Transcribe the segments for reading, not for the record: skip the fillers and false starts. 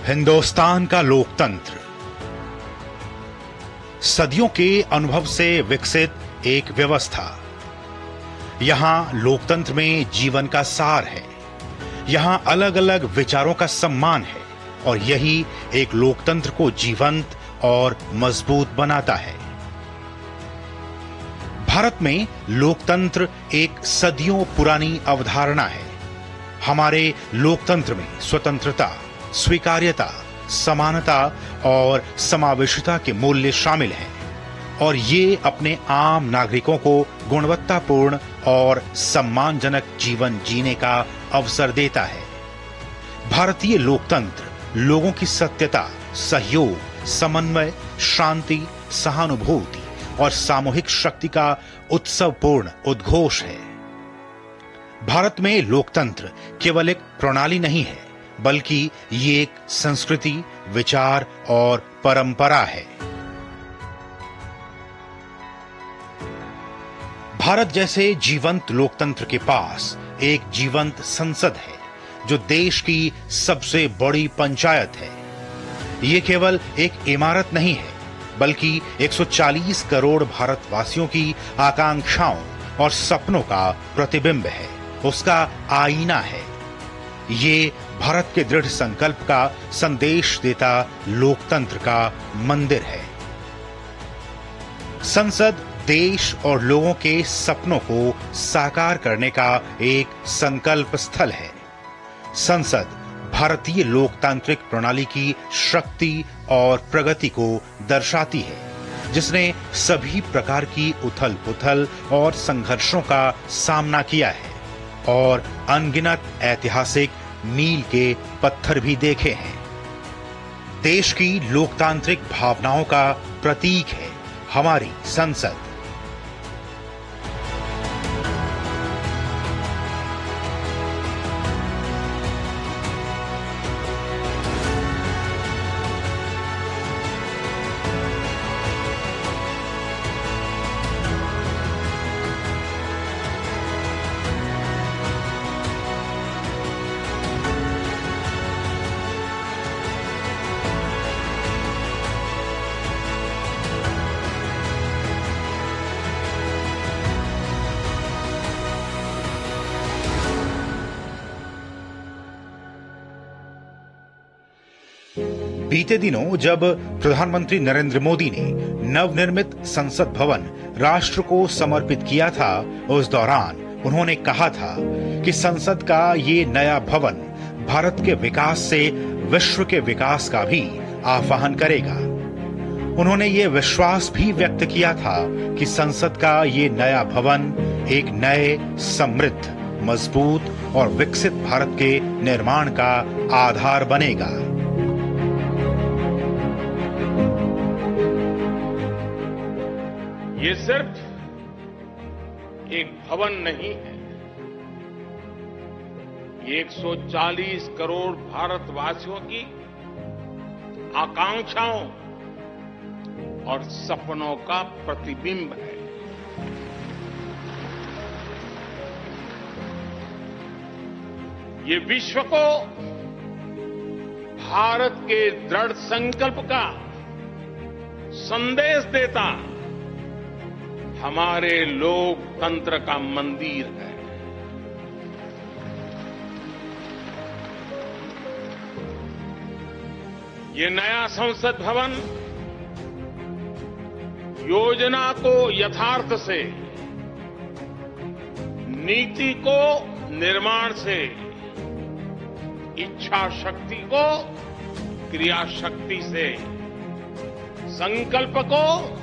हिंदुस्तान का लोकतंत्र सदियों के अनुभव से विकसित एक व्यवस्था। यहां लोकतंत्र में जीवन का सार है। यहां अलग अलग विचारों का सम्मान है और यही एक लोकतंत्र को जीवंत और मजबूत बनाता है। भारत में लोकतंत्र एक सदियों पुरानी अवधारणा है। हमारे लोकतंत्र में स्वतंत्रता, स्वीकार्यता, समानता और समावेशिता के मूल्य शामिल हैं और ये अपने आम नागरिकों को गुणवत्तापूर्ण और सम्मानजनक जीवन जीने का अवसर देता है। भारतीय लोकतंत्र लोगों की सत्यता, सहयोग, समन्वय, शांति, सहानुभूति और सामूहिक शक्ति का उत्सवपूर्ण उद्घोष है। भारत में लोकतंत्र केवल एक प्रणाली नहीं है, बल्कि ये एक संस्कृति, विचार और परंपरा है। भारत जैसे जीवंत लोकतंत्र के पास एक जीवंत संसद है, जो देश की सबसे बड़ी पंचायत है। ये केवल एक इमारत नहीं है, बल्कि 140 करोड़ भारतवासियों की आकांक्षाओं और सपनों का प्रतिबिंब है, उसका आईना है। ये भारत के दृढ़ संकल्प का संदेश देता लोकतंत्र का मंदिर है। संसद देश और लोगों के सपनों को साकार करने का एक संकल्प स्थल है। संसद भारतीय लोकतांत्रिक प्रणाली की शक्ति और प्रगति को दर्शाती है, जिसने सभी प्रकार की उथल-पुथल और संघर्षों का सामना किया है और अनगिनत ऐतिहासिक मील के पत्थर भी देखे हैं। देश की लोकतांत्रिक भावनाओं का प्रतीक है हमारी संसद। बीते दिनों जब प्रधानमंत्री नरेंद्र मोदी ने नवनिर्मित संसद भवन राष्ट्र को समर्पित किया था, उस दौरान उन्होंने कहा था कि संसद का ये नया भवन भारत के विकास से विश्व के विकास का भी आह्वान करेगा। उन्होंने ये विश्वास भी व्यक्त किया था कि संसद का ये नया भवन एक नए, समृद्ध, मजबूत और विकसित भारत के निर्माण का आधार बनेगा। ये सिर्फ एक भवन नहीं है, ये 140 करोड़ भारतवासियों की आकांक्षाओं और सपनों का प्रतिबिंब है। ये विश्व को भारत के दृढ़ संकल्प का संदेश देता हमारे लोकतंत्र का मंदिर है। ये नया संसद भवन योजना को यथार्थ से, नीति को निर्माण से, इच्छा शक्ति को क्रिया शक्ति से, संकल्प को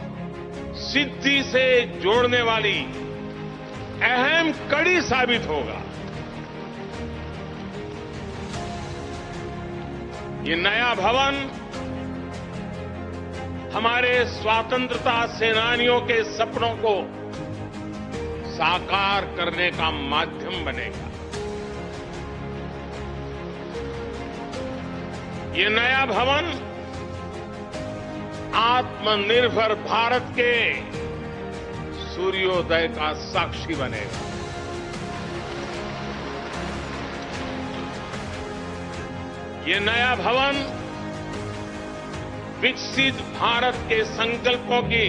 सिद्धि से जोड़ने वाली अहम कड़ी साबित होगा। ये नया भवन हमारे स्वतंत्रता सेनानियों के सपनों को साकार करने का माध्यम बनेगा। ये नया भवन आत्मनिर्भर भारत के सूर्योदय का साक्षी बनेगा। ये नया भवन विकसित भारत के संकल्पों की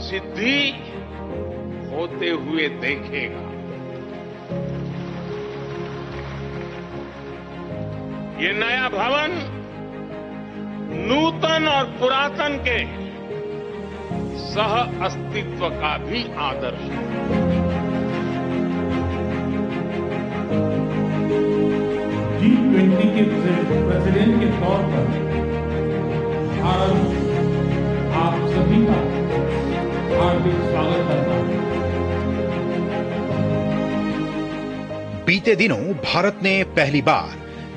सिद्धि होते हुए देखेगा। ये नया भवन नूतन और पुरातन के सह अस्तित्व का भी आदर्श है। G20 के प्रेसिडेंट के तौर पर भारत आप सभी का हार्दिक स्वागत करता है। बीते दिनों भारत ने पहली बार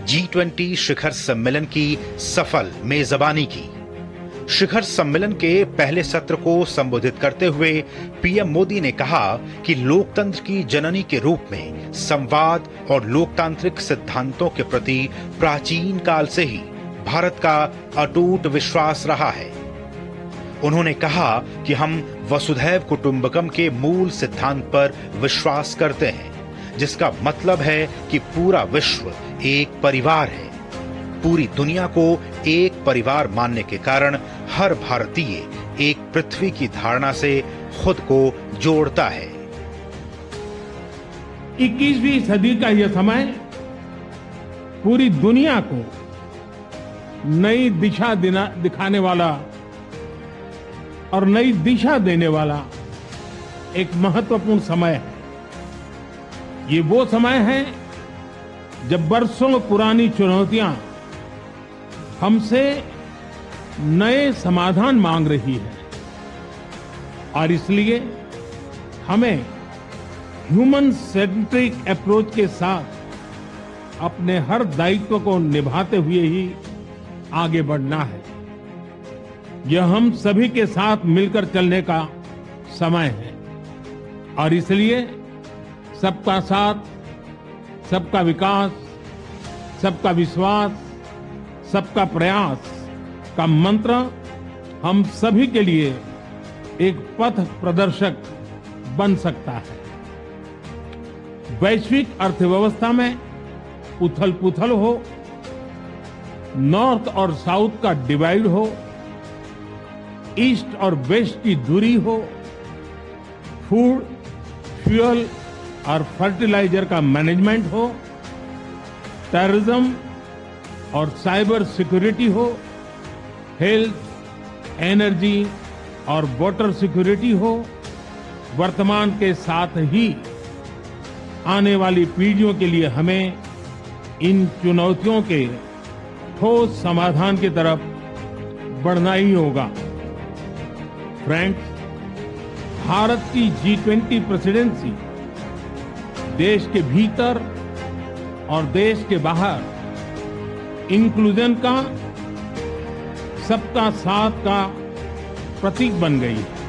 G20 शिखर सम्मेलन की सफल मेजबानी की। शिखर सम्मेलन के पहले सत्र को संबोधित करते हुए पीएम मोदी ने कहा कि लोकतंत्र की जननी के रूप में संवाद और लोकतांत्रिक सिद्धांतों के प्रति प्राचीन काल से ही भारत का अटूट विश्वास रहा है। उन्होंने कहा कि हम वसुधैव कुटुंबकम के मूल सिद्धांत पर विश्वास करते हैं, जिसका मतलब है कि पूरा विश्व एक परिवार है। पूरी दुनिया को एक परिवार मानने के कारण हर भारतीय एक पृथ्वी की धारणा से खुद को जोड़ता है। 21वीं सदी का यह समय पूरी दुनिया को नई दिशा दिखाने वाला और नई दिशा देने वाला एक महत्वपूर्ण समय है। ये वो समय है जब बरसों पुरानी चुनौतियां हमसे नए समाधान मांग रही है और इसलिए हमें ह्यूमन सेंट्रिक अप्रोच के साथ अपने हर दायित्व को निभाते हुए ही आगे बढ़ना है। यह हम सभी के साथ मिलकर चलने का समय है और इसलिए सबका साथ, सबका विकास, सबका विश्वास, सबका प्रयास का मंत्र हम सभी के लिए एक पथ प्रदर्शक बन सकता है। वैश्विक अर्थव्यवस्था में उथल-पुथल हो, नॉर्थ और साउथ का डिवाइड हो, ईस्ट और वेस्ट की दूरी हो, फूड, फ्यूल और फर्टिलाइजर का मैनेजमेंट हो, टेररिज्म और साइबर सिक्योरिटी हो, हेल्थ, एनर्जी और वाटर सिक्योरिटी हो, वर्तमान के साथ ही आने वाली पीढ़ियों के लिए हमें इन चुनौतियों के ठोस समाधान की तरफ बढ़ना ही होगा। फ्रेंड्स, भारत की G20 प्रेसिडेंसी देश के भीतर और देश के बाहर इंक्लूजन का, सबका साथ का प्रतीक बन गई है।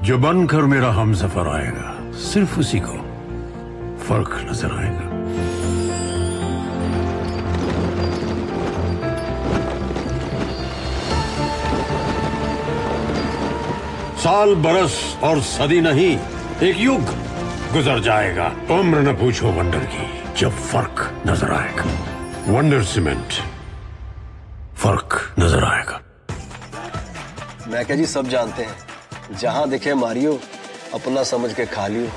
जो बनकर मेरा हमसफर आएगा, सिर्फ उसी को फर्क नजर आएगा। साल, बरस और सदी नहीं, एक युग गुजर जाएगा। उम्र न पूछो वंडर की, जब फर्क नजर आएगा। वंडर सीमेंट, फर्क नजर आएगा। मैं क्या जी, सब जानते हैं, जहां दिखे मारियो, अपना समझ के खा लियो।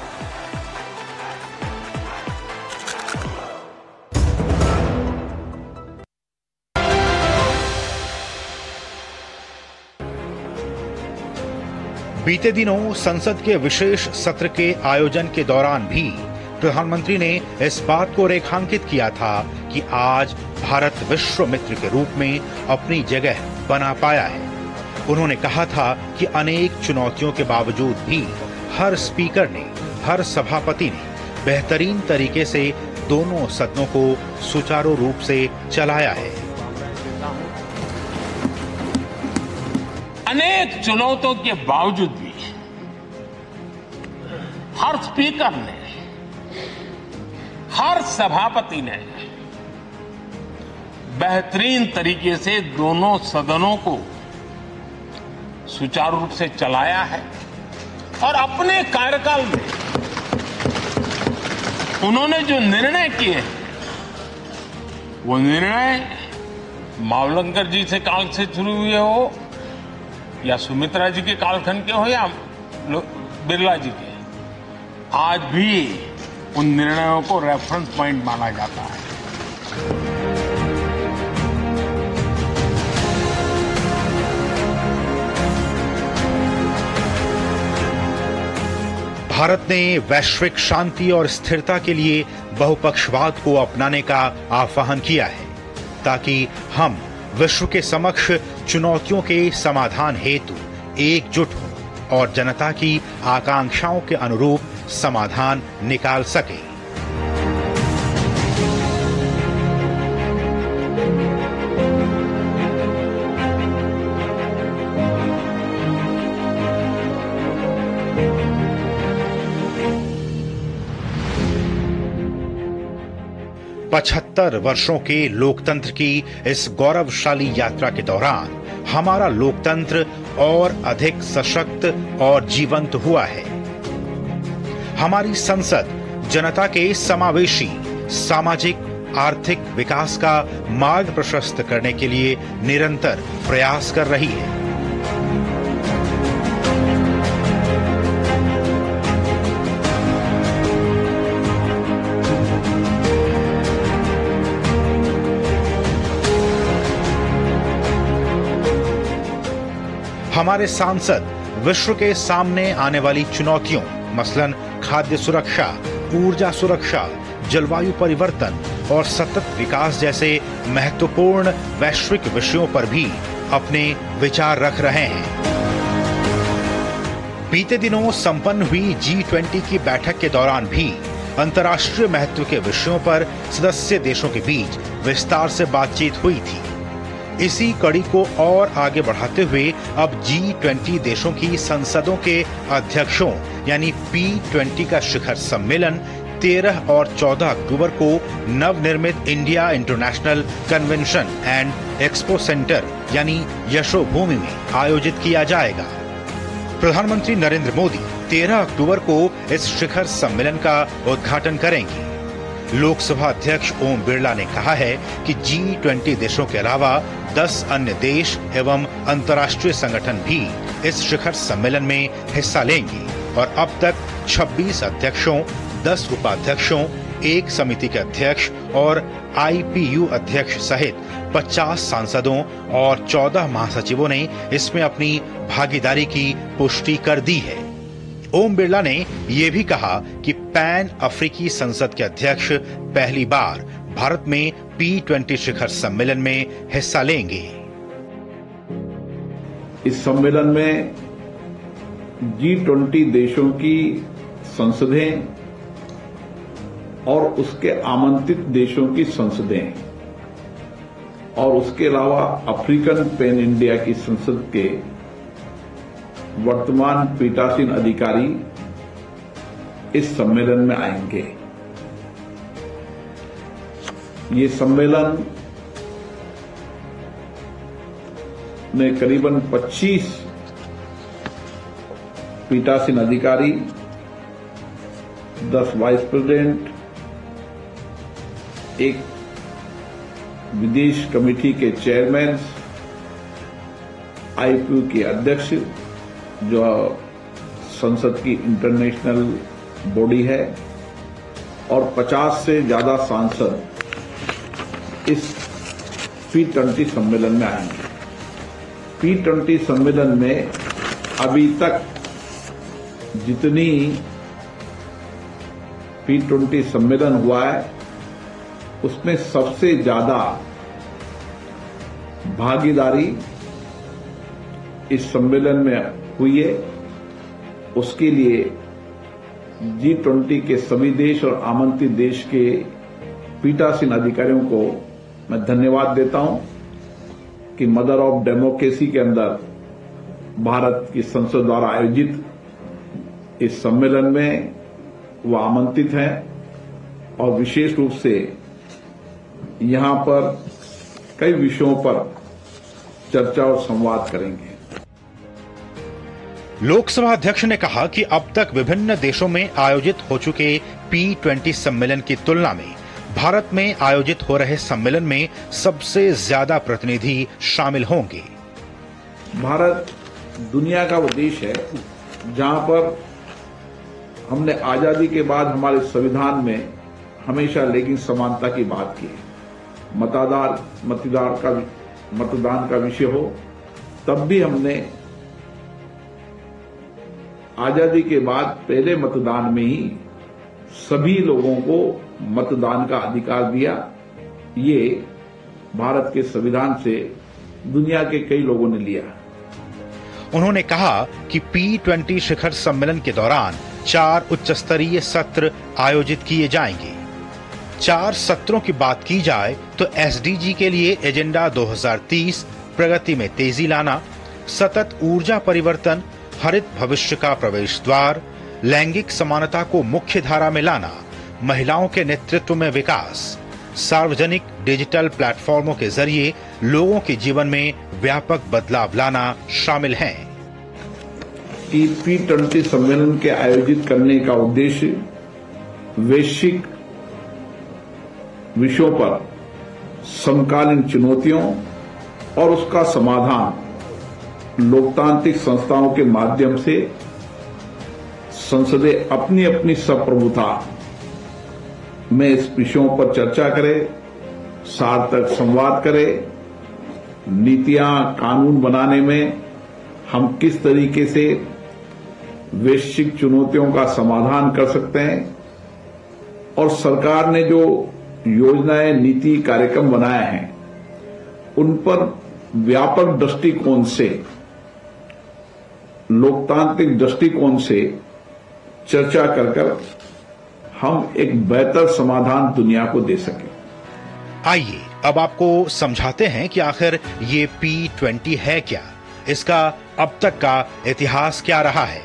बीते दिनों संसद के विशेष सत्र के आयोजन के दौरान भी प्रधानमंत्री ने इस बात को रेखांकित किया था कि आज भारत विश्व मित्र के रूप में अपनी जगह बना पाया है। उन्होंने कहा था कि अनेक चुनौतियों के बावजूद भी हर स्पीकर ने, हर सभापति ने बेहतरीन तरीके से दोनों सदनों को सुचारू रूप से चलाया है। अनेक चुनौतियों के बावजूद भी हर स्पीकर ने, हर सभापति ने बेहतरीन तरीके से दोनों सदनों को सुचारू रूप से चलाया है और अपने कार्यकाल में उन्होंने जो निर्णय किए, वो निर्णय मावलंकर जी से काल से शुरू हुए हो या सुमित्रा जी के कालखंड के हो या बिरला जी के, आज भी उन निर्णयों को रेफरेंस पॉइंट माना जाता है। भारत ने वैश्विक शांति और स्थिरता के लिए बहुपक्षवाद को अपनाने का आह्वान किया है, ताकि हम विश्व के समक्ष चुनौतियों के समाधान हेतु एकजुट हों और जनता की आकांक्षाओं के अनुरूप समाधान निकाल सकें। पचहत्तर वर्षों के लोकतंत्र की इस गौरवशाली यात्रा के दौरान हमारा लोकतंत्र और अधिक सशक्त और जीवंत हुआ है। हमारी संसद जनता के समावेशी सामाजिक आर्थिक विकास का मार्ग प्रशस्त करने के लिए निरंतर प्रयास कर रही है। हमारे सांसद विश्व के सामने आने वाली चुनौतियों, मसलन खाद्य सुरक्षा, ऊर्जा सुरक्षा, जलवायु परिवर्तन और सतत विकास जैसे महत्वपूर्ण वैश्विक विषयों पर भी अपने विचार रख रहे हैं। बीते दिनों संपन्न हुई G20 की बैठक के दौरान भी अंतर्राष्ट्रीय महत्व के विषयों पर सदस्य देशों के बीच विस्तार से बातचीत हुई थी। इसी कड़ी को और आगे बढ़ाते हुए अब G20 देशों की संसदों के अध्यक्षों यानी P20 का शिखर सम्मेलन 13 और 14 अक्टूबर को नवनिर्मित India international convention and expo centre यानी यशोभूमि में आयोजित किया जाएगा। प्रधानमंत्री नरेंद्र मोदी 13 अक्टूबर को इस शिखर सम्मेलन का उद्घाटन करेंगे। लोकसभा अध्यक्ष ओम बिरला ने कहा है कि G20 देशों के अलावा 10 अन्य देश एवं अंतर्राष्ट्रीय संगठन भी इस शिखर सम्मेलन में हिस्सा लेंगे और अब तक 26 अध्यक्षों, 10 उपाध्यक्षों, 1 समिति के अध्यक्ष और IPU अध्यक्ष सहित 50 सांसदों और 14 महासचिवों ने इसमें अपनी भागीदारी की पुष्टि कर दी है। ओम बिरला ने यह भी कहा कि पैन अफ्रीकी संसद के अध्यक्ष पहली बार भारत में P20 शिखर सम्मेलन में हिस्सा लेंगे। इस सम्मेलन में G20 देशों की संसदें और उसके आमंत्रित देशों की संसदें और उसके अलावा अफ्रीकन पैन इंडिया की संसद के वर्तमान पीठासीन अधिकारी इस सम्मेलन में आएंगे। ये सम्मेलन में करीबन 25 पीठासीन अधिकारी, 10 वाइस प्रेसिडेंट, एक विदेश कमेटी के चेयरमैन, IPU के अध्यक्ष जो संसद की इंटरनेशनल बॉडी है और 50 से ज्यादा सांसद इस P20 सम्मेलन में आएंगे। P20 सम्मेलन में अभी तक जितनी P20 सम्मेलन हुआ है उसमें सबसे ज्यादा भागीदारी इस सम्मेलन में हुई है। उसके लिए G20 के सभी देश और आमंत्रित देश के पीठासीन अधिकारियों को मैं धन्यवाद देता हूं कि मदर ऑफ डेमोक्रेसी के अंदर भारत की संसद द्वारा आयोजित इस सम्मेलन में वो आमंत्रित हैं और विशेष रूप से यहां पर कई विषयों पर चर्चा और संवाद करेंगे। लोकसभा अध्यक्ष ने कहा कि अब तक विभिन्न देशों में आयोजित हो चुके P20 सम्मेलन की तुलना में भारत में आयोजित हो रहे सम्मेलन में सबसे ज्यादा प्रतिनिधि शामिल होंगे। भारत दुनिया का वो देश है जहां पर हमने आजादी के बाद हमारे संविधान में हमेशा लैंगिक समानता की बात की है। मतदान का विषय हो, तब भी हमने आजादी के बाद पहले मतदान में ही सभी लोगों को मतदान का अधिकार दिया। ये भारत के संविधान से दुनिया के कई लोगों ने लिया। उन्होंने कहा कि P20 शिखर सम्मेलन के दौरान 4 उच्च स्तरीय सत्र आयोजित किए जाएंगे। 4 सत्रों की बात की जाए तो SDG के लिए एजेंडा 2030, प्रगति में तेजी लाना, सतत ऊर्जा परिवर्तन, हरित भविष्य का प्रवेश द्वार, लैंगिक समानता को मुख्य धारा में लाना, महिलाओं के नेतृत्व में विकास, सार्वजनिक डिजिटल प्लेटफॉर्मों के जरिए लोगों के जीवन में व्यापक बदलाव लाना शामिल हैं। P20 सम्मेलन के आयोजित करने का उद्देश्य वैश्विक विषयों पर समकालीन चुनौतियों और उसका समाधान लोकतांत्रिक संस्थाओं के माध्यम से संसदें अपनी अपनी संप्रभुता में इस विषयों पर चर्चा करे, सार्थक संवाद करे, नीतियां कानून बनाने में हम किस तरीके से वैश्विक चुनौतियों का समाधान कर सकते हैं और सरकार ने जो योजनाएं, नीति, कार्यक्रम बनाए हैं उन पर व्यापक दृष्टिकोण से, लोकतांत्रिक दृष्टिकोण से चर्चा कर हम एक बेहतर समाधान दुनिया को दे सकें। आइए अब आपको समझाते हैं कि आखिर ये P20 है क्या, इसका अब तक का इतिहास क्या रहा है।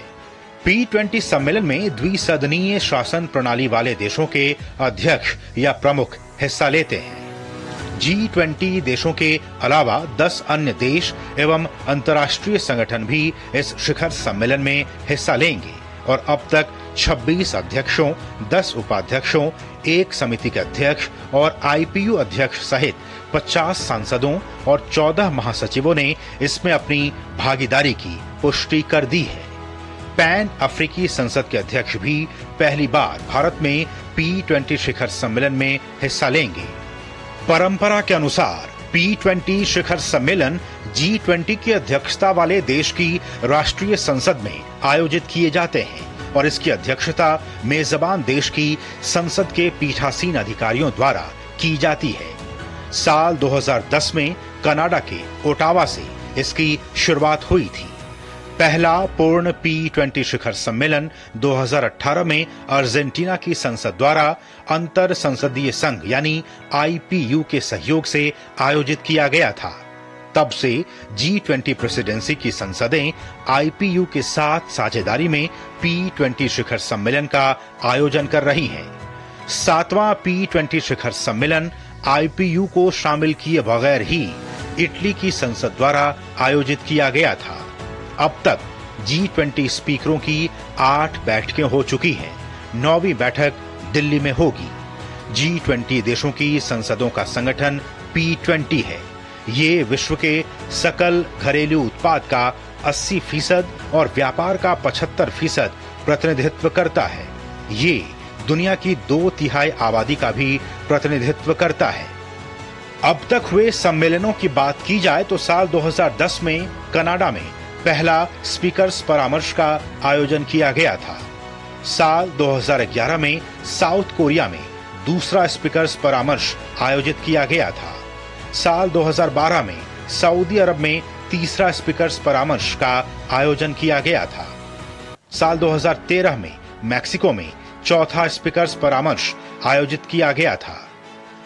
P20 सम्मेलन में द्विसदनीय शासन प्रणाली वाले देशों के अध्यक्ष या प्रमुख हिस्सा लेते हैं। G20 देशों के अलावा 10 अन्य देश एवं अंतर्राष्ट्रीय संगठन भी इस शिखर सम्मेलन में हिस्सा लेंगे और अब तक 26 अध्यक्षों, 10 उपाध्यक्षों, 1 समिति के अध्यक्ष और IPU अध्यक्ष सहित 50 सांसदों और 14 महासचिवों ने इसमें अपनी भागीदारी की पुष्टि कर दी है। पैन अफ्रीकी संसद के अध्यक्ष भी पहली बार भारत में P20 शिखर सम्मेलन में हिस्सा लेंगे। परंपरा के अनुसार P20 शिखर सम्मेलन G20 की अध्यक्षता वाले देश की राष्ट्रीय संसद में आयोजित किए जाते हैं और इसकी अध्यक्षता मेजबान देश की संसद के पीठासीन अधिकारियों द्वारा की जाती है। साल 2010 में कनाडा के ओटावा से इसकी शुरुआत हुई थी। पहला पूर्ण P20 शिखर सम्मेलन 2018 में अर्जेंटीना की संसद द्वारा अंतर संसदीय संघ यानी IPU के सहयोग से आयोजित किया गया था। तब से G20 प्रेसिडेंसी की संसदें IPU के साथ साझेदारी में P20 शिखर सम्मेलन का आयोजन कर रही हैं। 7वां P20 शिखर सम्मेलन IPU को शामिल किए बगैर ही इटली की संसद द्वारा आयोजित किया गया था। अब तक G20 स्पीकरों की 8 बैठकें हो चुकी हैं। 9वीं बैठक दिल्ली में होगी। G20 देशों की संसदों का संगठन P20 है। ये विश्व के सकल घरेलू उत्पाद का 80% और व्यापार का 75% प्रतिनिधित्व करता है। ये दुनिया की 2/3 आबादी का भी प्रतिनिधित्व करता है। अब तक हुए सम्मेलनों की बात की जाए तो साल 2010 में कनाडा में पहला स्पीकर्स परामर्श का आयोजन किया गया था। साल 2011 में साउथ कोरिया में दूसरा स्पीकर्स परामर्श आयोजित किया गया था। साल 2012 में सऊदी अरब में तीसरा स्पीकर्स परामर्श का आयोजन किया गया था। साल 2013 में मैक्सिको में चौथा स्पीकर्स परामर्श आयोजित किया गया था।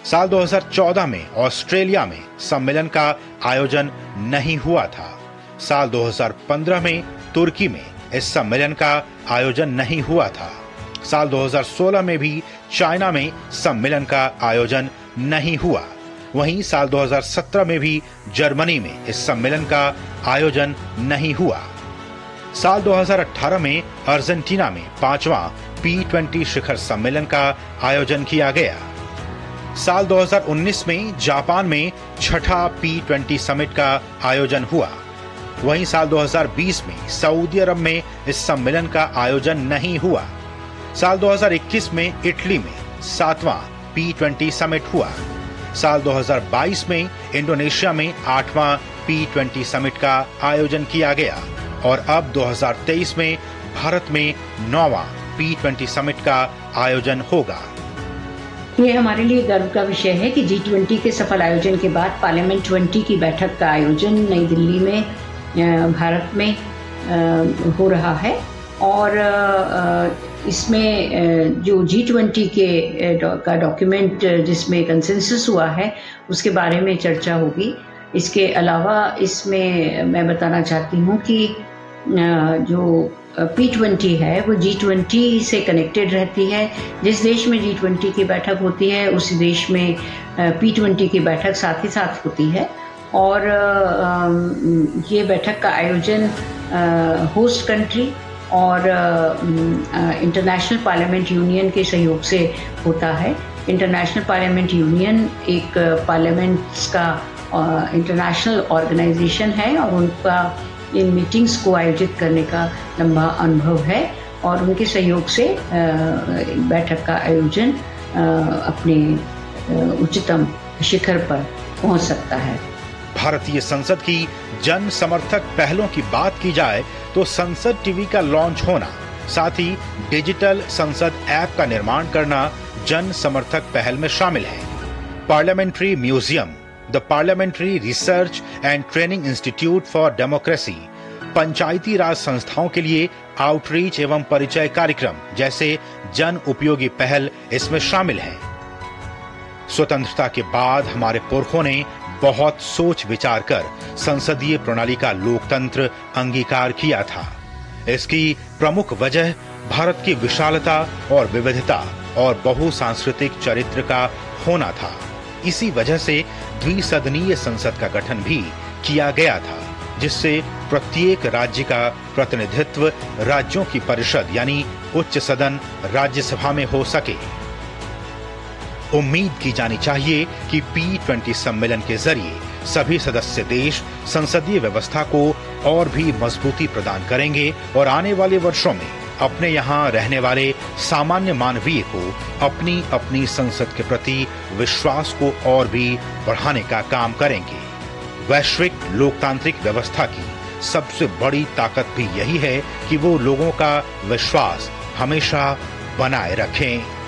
साल 2014 में ऑस्ट्रेलिया में सम्मेलन का आयोजन नहीं हुआ था। साल 2015 में तुर्की में इस सम्मेलन का आयोजन नहीं हुआ था। साल 2016 में भी चाइना में सम्मेलन का आयोजन नहीं हुआ। वहीं साल 2017 में भी जर्मनी में इस सम्मेलन का आयोजन नहीं हुआ। साल 2018 में अर्जेंटीना में 5वां P20 शिखर सम्मेलन का आयोजन किया गया। साल 2019 में जापान में 6ठा P20 समिट का आयोजन हुआ। वहीं साल 2020 में सऊदी अरब में इस सम्मेलन का आयोजन नहीं हुआ। साल 2021 में इटली में 7वां P20 समिट हुआ। साल 2022 में इंडोनेशिया में 8वां P20 समिट का आयोजन किया गया और अब 2023 में भारत में 9वां P20 समिट का आयोजन होगा। ये हमारे लिए गर्व का विषय है कि G20 के सफल आयोजन के बाद पार्लियामेंट 20 की बैठक का आयोजन नई दिल्ली में भारत में हो रहा है और इसमें जो G20 का डॉक्यूमेंट जिसमें कंसेंसस हुआ है उसके बारे में चर्चा होगी। इसके अलावा इसमें मैं बताना चाहती हूँ कि जो P20 है वो G20 से कनेक्टेड रहती है। जिस देश में G20 की बैठक होती है उस देश में P20 की बैठक साथ ही साथ होती है और ये बैठक का आयोजन होस्ट कंट्री और इंटरनेशनल पार्लियामेंट यूनियन के सहयोग से होता है। इंटरनेशनल पार्लियामेंट यूनियन एक पार्लियामेंट्स का इंटरनेशनल ऑर्गेनाइजेशन है और उनका इन मीटिंग्स को आयोजित करने का लंबा अनुभव है और उनके सहयोग से बैठक का आयोजन अपने उच्चतम शिखर पर पहुंच सकता है। भारतीय संसद की जन समर्थक पहलों की बात की जाए तो संसद टीवी का लॉन्च होना, साथ ही डिजिटल संसद ऐप का निर्माण करना जन समर्थक पहल में शामिल है। Parliamentary museum, the parliamentary research and training institute for democracy, Panchayati Raj संस्थाओं के लिए आउटरीच एवं परिचय कार्यक्रम जैसे जन उपयोगी पहल इसमें शामिल है। स्वतंत्रता के बाद हमारे पुरखों ने बहुत सोच विचार कर संसदीय प्रणाली का लोकतंत्र अंगीकार किया था। इसकी प्रमुख वजह भारत की विशालता और विविधता और बहुसांस्कृतिक चरित्र का होना था। इसी वजह से द्विसदनीय संसद का गठन भी किया गया था, जिससे प्रत्येक राज्य का प्रतिनिधित्व राज्यों की परिषद यानी उच्च सदन राज्यसभा में हो सके। उम्मीद की जानी चाहिए कि P20 सम्मेलन के जरिए सभी सदस्य देश संसदीय व्यवस्था को और भी मजबूती प्रदान करेंगे और आने वाले वर्षों में अपने यहाँ रहने वाले सामान्य मानवीय को अपनी अपनी संसद के प्रति विश्वास को और भी बढ़ाने का काम करेंगे। वैश्विक लोकतांत्रिक व्यवस्था की सबसे बड़ी ताकत भी यही है कि वो लोगों का विश्वास हमेशा बनाए रखें।